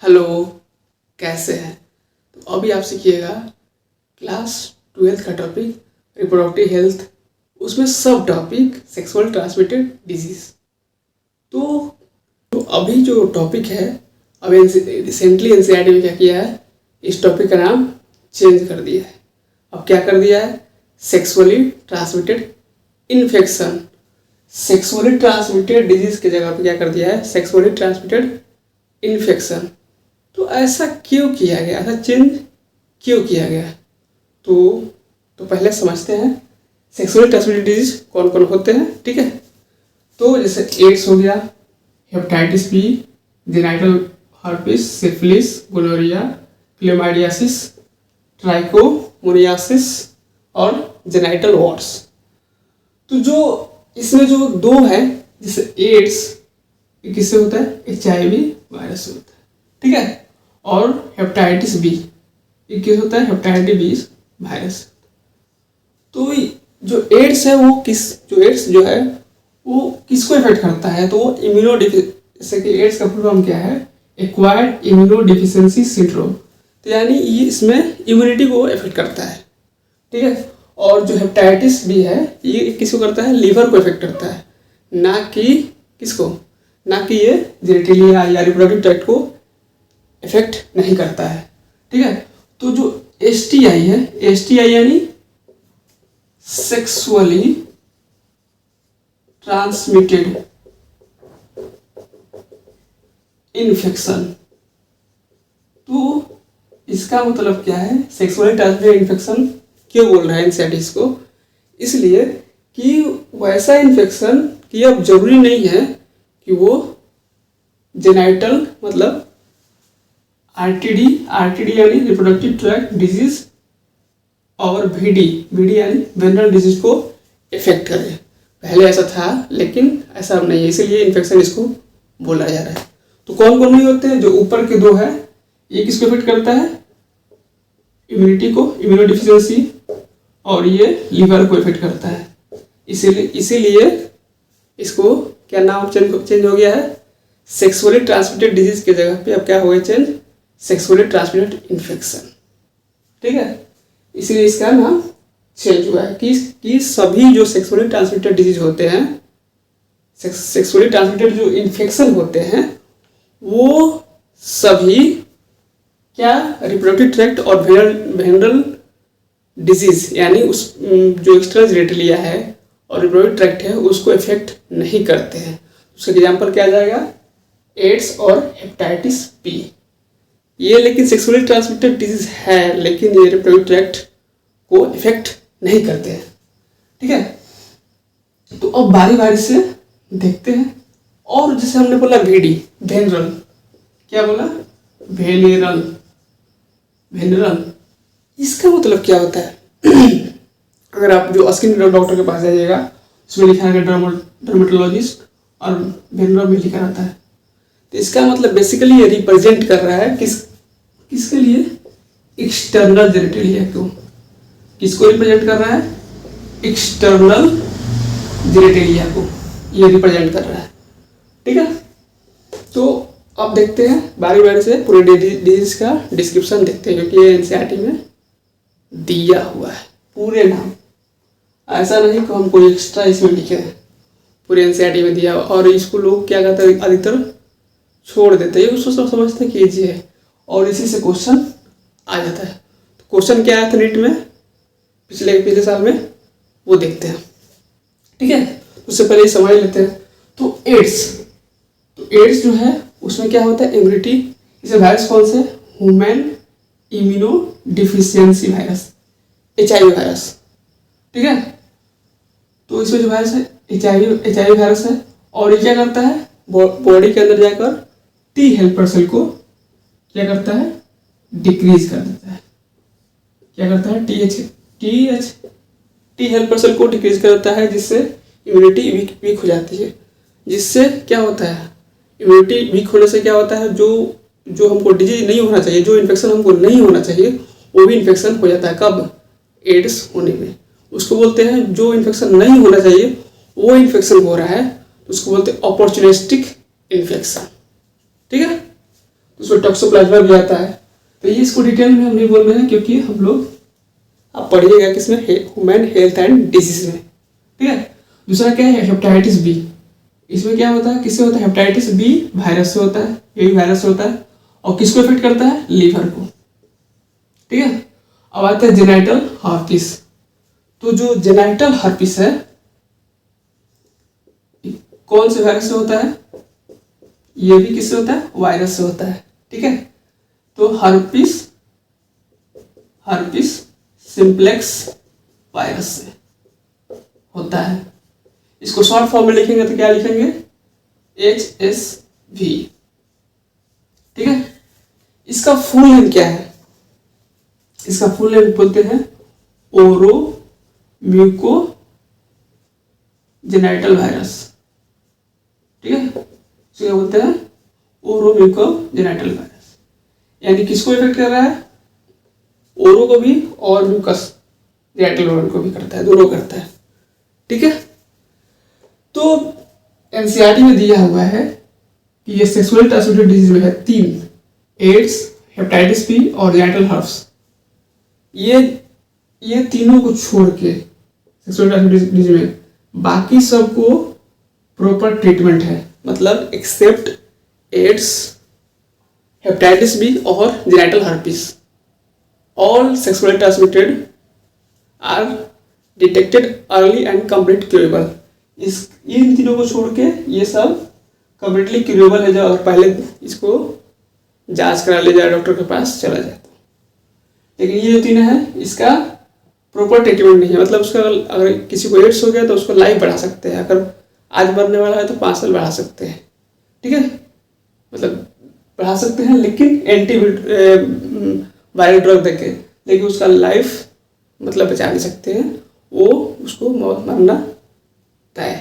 Hello, कैसे हैं? तो अभी आप सीखिएगा क्लास 12th का टॉपिक रिप्रोडक्टिव हेल्थ, उसमें सब टॉपिक सेक्सुअल ट्रांसमिटेड डिजीज। तो अभी जो टॉपिक है, अभी रिसेंटली एनसीईआरटी में क्या किया है, इस टॉपिक का नाम चेंज कर दिया है। अब क्या कर दिया है? Sexually transmitted infection. Sexually transmitted disease की जगह पे क्या कर दिया है? Sexually transmitted infection. तो ऐसा क्यों किया गया, ऐसा चेंज क्यों किया गया? तो पहले समझते हैं सेक्सुअली ट्रांसमिटेड डिजीज कौन कौन होते हैं। ठीक है, तो जैसे एड्स हो गया, hepatitis B, genital herpes, syphilis, gonorrhoea, chlamydiasis, trichomoniasis और जेनाइटल वॉर्ट्स। तो जो इसमें जो दो है, जैसे एड्स किससे होता है? HIV वायरस से होता है। ठीक है, और हेपेटाइटिस बी ये किस होता है? Hepatitis B virus. तो जो एड्स है वो एड्स जो है वो किसको इफेक्ट करता है? तो वो जैसे कि एड्स का फुल फॉर्म क्या है? Acquired immunodeficiency syndrome. तो यानी ये इसमें इम्यूनिटी को इफेक्ट करता है। ठीक है, और जो हेपेटाइटिस बी है ये किसको करता है? लीवर को इफेक्ट करता है, ना कि किसको? ना कि ये जेनेटिलिया या रिप्रोडक्टिव ट्रैक्ट को इफेक्ट नहीं करता है। ठीक है, तो जो STI है, STI यानी सेक्सुअली ट्रांसमिटेड इन्फेक्शन। तो इसका मतलब क्या है? सेक्सुअली ट्रांसमिटेड इन्फेक्शन क्यों बोल रहा है एनसीईआरटी इसको? इसलिए कि वैसा इन्फेक्शन कि अब जरूरी नहीं है कि वो जेनाइटल मतलब RTD यानी रिप्रोडक्टिव ट्रैक्ट डिजीज और VD यानी वेनरल डिजीज को इफेक्ट करे। पहले ऐसा था लेकिन ऐसा अब नहीं है, इसीलिए इन्फेक्शन इसको बोला जा रहा है। तो कौन कौन नहीं होते हैं? जो ऊपर के दो है ये किसको इफेक्ट करता है? इम्यूनिटी को, इम्यूनोडिफिशियंसी, और ये लिवर को इफेक्ट करता है। इसीलिए इसको क्या नाम चेंज हो गया है? सेक्सुअली ट्रांसमिटेड डिजीज की जगह पे अब क्या हो गया चेंज? Sexually transmitted infection. ठीक है, इसीलिए इसका नाम चेंज हुआ है कि सभी जो सेक्सुअली ट्रांसमिटेड डिजीज होते हैं, सेक्सुअली ट्रांसमिटेड जो इन्फेक्शन होते हैं, वो सभी क्या रिप्रोडक्टिव ट्रैक्ट और वेनरल डिजीज यानी उस जो एक्स्ट्रा जेनेटिलिया है और रिप्रोडक्टिव ट्रैक्ट है उसको इफेक्ट नहीं करते हैं। उसका एग्जाम्पल क्या आ जाएगा? एड्स और हेपेटाइटिस बी। ये लेकिन सेक्सुअली ट्रांसमिटेड डिजीज है, लेकिन ये रिप्रोडक्टिव ट्रैक्ट को इफेक्ट नहीं करते हैं। ठीक है, तो अब बारी बारी से देखते हैं। और जैसे हमने बोला VD वेनरल, क्या बोला? वेनरल, इसका मतलब क्या होता है? अगर आप जो स्किन डॉक्टर के पास जाइएगा उसमें लिखा है डर्मेटोलॉजिस्ट और वेनरल में लिखा रहता है। तो इसका मतलब बेसिकली ये रिप्रेजेंट कर रहा है किसके लिए? एक्सटर्नल जेनेटिलिया को। किसको रिप्रेजेंट कर रहा है? एक्सटर्नल जेनेटिलिया को ये रिप्रेजेंट कर रहा है। ठीक है, तो अब देखते हैं बारी बारी से पूरे डिजीज का डिस्क्रिप्शन देखते हैं, क्योंकि ये एनसीईआरटी में दिया हुआ है पूरे नाम। ऐसा नहीं कि हम कोई एक्स्ट्रा इसमें लिखे हैं, पूरे एनसीईआरटी में दिया। और इसको लोग क्या कहते हैं, अधिकतर छोड़ देते हैं, उसको सब समझते हैं कि ईजी है और इसी से क्वेश्चन आ जाता है। तो क्वेश्चन क्या आया था नीट में पिछले साल में, वो देखते हैं। ठीक है, उससे पहले समझ लेते हैं। तो एड्स जो है उसमें क्या होता है? इम्यूनिटी। इसे वायरस कौन से? Human immunodeficiency virus, HIV virus. ठीक है, तो इसमें जो वायरस है HIV वायरस है, और ये क्या करता है? बॉडी के अंदर जाकर T हेल्पर सेल को क्या करता है? डिक्रीज कर देता है। क्या करता है? T हेल्पर सेल को डिक्रीज कर देता है, जिससे इम्यूनिटी वीक हो जाती है। जिससे क्या होता है? इम्यूनिटी वीक होने से क्या होता है? जो हमको डिजीज नहीं होना चाहिए, जो इन्फेक्शन हमको नहीं होना चाहिए, वो भी इन्फेक्शन हो जाता है। कब? एड्स होने में। उसको बोलते हैं जो इन्फेक्शन नहीं होना चाहिए वो इन्फेक्शन हो रहा है, तो उसको बोलते हैं अपॉर्चुनिस्टिक इन्फेक्शन। ठीक है, उसमें टॉक्सोप्लाज्मा भी आता है। तो ये इसको डिटेल में हम नहीं बोल रहे हैं क्योंकि हम लोग आप पढ़िएगा किसमें, ह्यूमन हेल्थ एंड डिजीज में, ठीक है। दूसरा क्या है, हेपेटाइटिस बी। इसमें क्या होता है, किससे होता है, हेपेटाइटिस बी वायरस से होता है, ये भी वायरस से होता है। और किसको इफेक्ट करता है, लीवर को, ठीक है। अब आता है जेनाइटल हर्पिस। तो जो जेनाइटल हर्पिस है कौन से वायरस से होता है, ये भी किससे होता है, वायरस से होता है, ठीक है। तो हर्पिस सिंप्लेक्स वायरस से होता है। इसको शॉर्ट फॉर्म में लिखेंगे तो क्या लिखेंगे, HSV, ठीक है। इसका फुल नेम क्या है, इसका फुल नेम बोलते हैं ओरो म्यूको जेनाइटल वायरस, ठीक है। इसे क्या बोलते हैं, ओरो म्यूको जेनाइटल वायरस। यानी किसको इफेक्ट कर रहा है, ओरो को भी और म्यूकस जेनाइटल ऑर्गन को भी करता है, दोनों करता है, ठीक है। तो एनसीईआरटी में दिया हुआ है कि ये सेक्सुअली ट्रांसमिटेड डिजीज में है 3, एड्स, हेपेटाइटिस बी और जेनाइटल हर्प्स। ये तीनों को छोड़ के सेक्सुअली ट्रांसमिटेड डिजीज में बाकी सबको प्रॉपर ट्रीटमेंट है, मतलब एक्सेप्ट एड्स, हेपेटाइटिस बी और genital herpes, all sexually transmitted are detected early and complete curable. इन तीनों को छोड़ के ये सब कंप्लीटली क्यूरेबल है, जो अगर पहले इसको जांच करा ले जाए, डॉक्टर के पास चला जाए तो। लेकिन ये जो तीन है इसका प्रॉपर ट्रीटमेंट नहीं है, मतलब उसका अगर किसी को एड्स हो गया तो उसको लाइफ बढ़ा सकते हैं, अगर आज मरने वाला है तो 5 साल बढ़ा सकते हैं, ठीक है, मतलब बढ़ा सकते हैं, लेकिन एंटी वायरल ड्रग देके, लेकिन उसका लाइफ मतलब बचा नहीं सकते हैं, वो उसको मौत मरना तय है,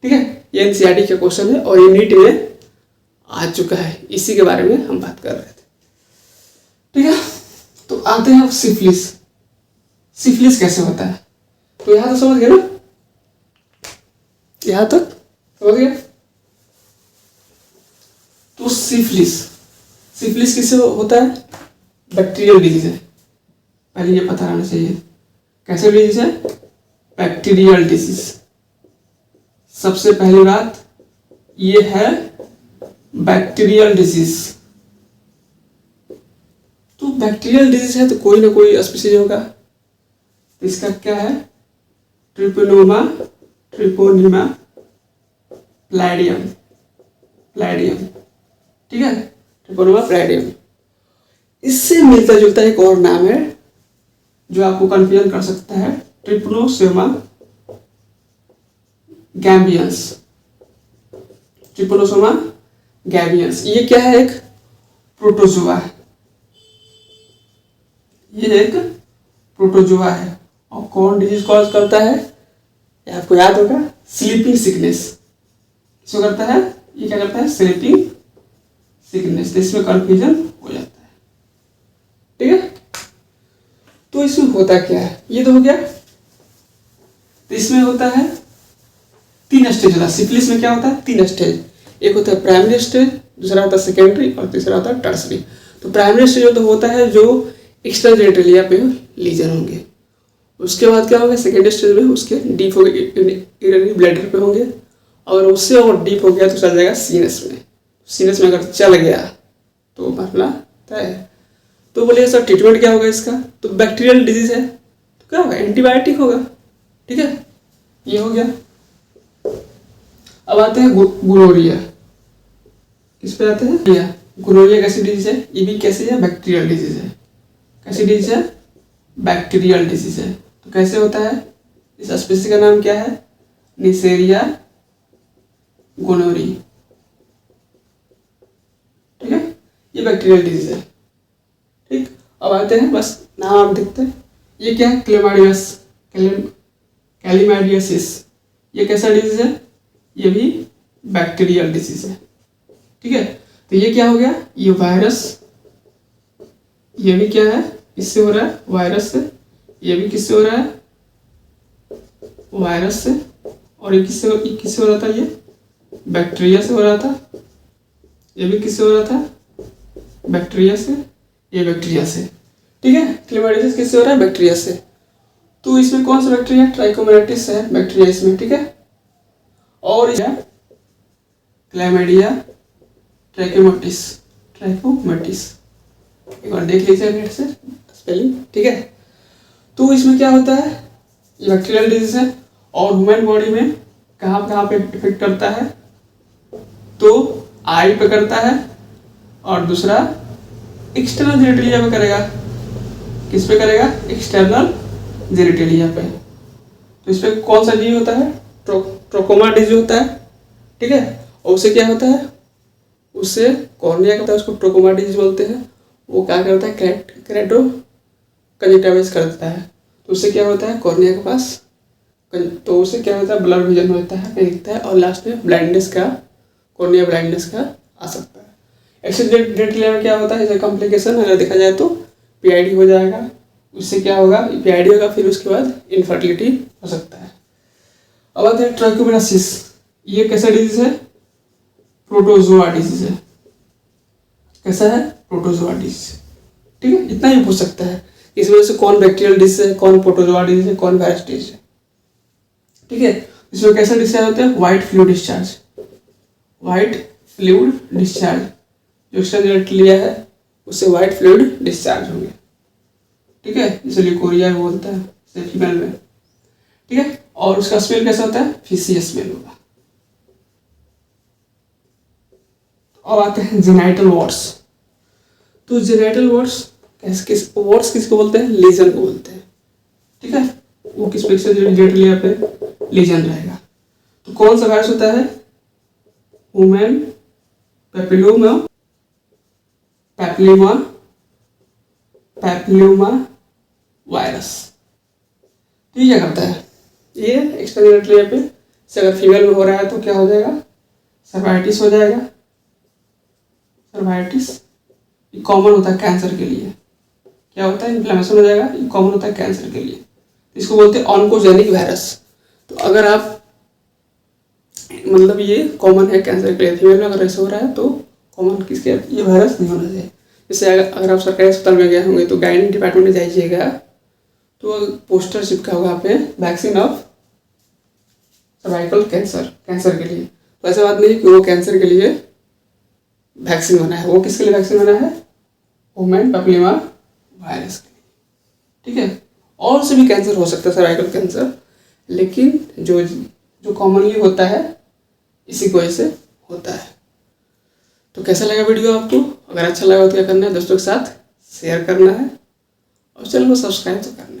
ठीक है। ये एनसीईआरटी का क्वेश्चन है और ये नीट में आ चुका है, इसी के बारे में हम बात कर रहे थे, ठीक है। तो आते हैं अब सिफिलिस। सिफिलिस कैसे होता है, तो यहाँ तो समझ गए ना, यहाँ तक समझ गए। तो सिफिलिस किससे होता है, बैक्टीरियल डिजीज है, पहले ये पता रहना चाहिए। कैसे डिजीज है, बैक्टीरियल डिजीज। सबसे पहली बात ये है बैक्टीरियल डिजीज। तो बैक्टीरियल डिजीज है तो कोई ना कोई स्पीशीज होगा, तो इसका क्या है, ट्रिपोनिमा प्लैडियम, ठीक है, ट्रिपोनिमा प्लैडियम। इससे मिलता जुलता एक और नाम है जो आपको कंफ्यूजन कर सकता है, ट्रिपनोसोमा गैबियंस। ये क्या है, एक प्रोटोजोआ है, ये एक प्रोटोजोआ है। और कौन डिजीज कॉज करता है, ये आपको याद होगा, स्लीपिंग सिकनेस। इसको करता है, ये क्या करता है, स्लीपिंग सिकनेस। तो इसमें कंफ्यूजन हो जाता है, ठीक है। तो इसमें होता क्या है, ये तो हो गया। तो इसमें होता है 3 स्टेज होता है। सिफिलिस में क्या होता है, 3 स्टेज, एक होता है प्राइमरी स्टेज, दूसरा होता है सेकेंडरी और तीसरा होता है टर्सरी। तो प्राइमरी स्टेज तो होता है जो एक्स्ट्रा जेनिटलिया पे लीजन होंगे, उसके बाद क्या होगा, सेकेंड स्टेज में उसके डीप हो गए यूरिनरी ब्लैडर पे होंगे, और उससे और डीप हो गया तो चल जाएगा सीनस में। सीनस में अगर चल गया तो मरना तय है। तो बोलिए सर ट्रीटमेंट क्या होगा इसका, तो बैक्टीरियल डिजीज है तो क्या होगा, एंटीबायोटिक होगा, ठीक है, ये हो गया। अब आते हैं गोनोरिया। किस पे आते हैं, गोनोरिया कैसी डिजीज है, ये भी कैसी है, बैक्टीरियल डिजीज है। कैसी डिजीज है, बैक्टीरियल डिजीज है। तो कैसे होता है, इस स्पीशीज का नाम क्या है, निसेरिया गोनोरी, ठीक है, ये बैक्टीरियल डिजीज है, ठीक। अब आते हैं, बस नाम आप देखते हैं, ये क्या है, कैलीमाइडियसिस। ये कैसा डिजीज है, ये भी बैक्टीरियल डिजीज है, ठीक है। तो ये क्या हो गया, ये वायरस, ये भी क्या है, इससे हो रहा है, वायरस से। ये भी किससे हो रहा है, वायरस से। और ये किससे हो रहा था, ये बैक्टीरिया से हो रहा था। ये भी किससे हो रहा था, बैक्टीरिया से, ये बैक्टीरिया से। ठीक है, क्लेमाइडियसिस किससे हो रहा है? बैक्टीरिया से। तो इसमें कौन सा बैक्टीरिया? ट्राइकोमैटिस है बैक्टीरिया इसमें। ठीक है, और क्लैमिडिया ट्रैकोमैटिस, ट्रैकोमैटिस एक बार देख लीजिए नेट से स्पेलिंग। ठीक है, तो इसमें क्या होता है? ये बैक्टीरियल डिजीज है और ह्यूमन बॉडी में कहाँ पे इफेक्ट करता है? तो आई पे करता है और दूसरा एक्सटर्नल जेनिटलिया पे करेगा। किस पे करेगा? एक्सटर्नल जेनिटलिया पे। तो इस पे कौन सा डिजीज होता है? ट्रोकोमा डिजीज होता है। ठीक है, और उससे क्या होता है? उससे कॉर्निया का होता है, उसको ट्रोकोमा डिजीज बोलते हैं। वो क्या करता है? केराटो कंजक्टिविटिस कर देता है। तो उससे क्या होता है? कॉर्निया के पास, तो उससे क्या होता है? ब्लड विजन होता है, नहीं दिखता है, और लास्ट में ब्लाइंडनेस का, कॉर्निया ब्लाइंडनेस का आ सकता है। एक्सीडेंट जेनिटलिया में क्या होता है? जैसे कॉम्प्लिकेशन अगर देखा जाए तो पीआईडी हो जाएगा। उससे क्या होगा? पीआईडी होगा, फिर उसके बाद इनफर्टिलिटी हो सकता है। अब आते हैं ट्राइकोमैटिस। ये कैसा डिजीज है? प्रोटोजोआ डिजीज है। कैसा है? Protozoa disease. ठीक है, इतना ही पूछ सकता है। इस वजह से कौन बैक्टीरियल डिजीज है, कौन प्रोटोजोआ डिजीज है, कौन वायरस डिजीज है। ठीक है, इसमें कैसा डिस्चार्ज होता है? White fluid discharge, white fluid discharge. जो एक्सटर्नल जेनिटलिया है उससे व्हाइट फ्लूइड डिस्चार्ज होंगे। ठीक है, जैसे लिकोरिया बोलता है फीमेल में। ठीक है, और उसका स्मेल कैसा होता है? फिशी स्मेल होगा। अब आते हैं जेनाइटल वॉर्ड्स। तो जेनाइटल वॉर्ड्स किसको बोलते हैं? लीजन को बोलते हैं। ठीक है, वो किस पे? जेनिटलिया पे लीजन रहेगा। तो कौन सा वायरस होता है? Human papilloma virus. तो ये क्या करता है? ये एक्सटर्नल जेनिटलिया पे से अगर फीमेल में हो रहा है तो क्या हो जाएगा? सर्वाइटिस हो जाएगा। सर्वाइटिस कॉमन होता है कैंसर के लिए। क्या होता है? इन्फ्लेमेशन हो जाएगा। ये कॉमन होता है कैंसर के लिए। इसको बोलते हैं ऑन्कोजेनिक वायरस। तो अगर आप मतलब ये कॉमन है कैंसर के लिए, फीमेल में अगर ऐसा हो रहा है तो कॉमन किसके? ये वायरस नहीं होना चाहिए। जैसे अगर आप सरकारी अस्पताल में गए होंगे तो गायनिक डिपार्टमेंट में जाइएगा तो पोस्टर चिपका होगा पे वैक्सीन ऑफ सर्वाइकल कैंसर के लिए। तो ऐसा बात नहीं कि वो कैंसर के लिए वैक्सीन बना है। वो किसके लिए वैक्सीन बना है? ह्यूमन पैपिलोमा वायरस के लिए। ठीक है, और से भी कैंसर हो सकता है, सर्वाइकल कैंसर, लेकिन जो कॉमनली होता है इसी की वजह से होता है। तो कैसा लगा वीडियो आपको? अगर अच्छा लगा तो क्या करना है? दोस्तों के साथ शेयर करना है और चैनल को सब्सक्राइब तो करना है।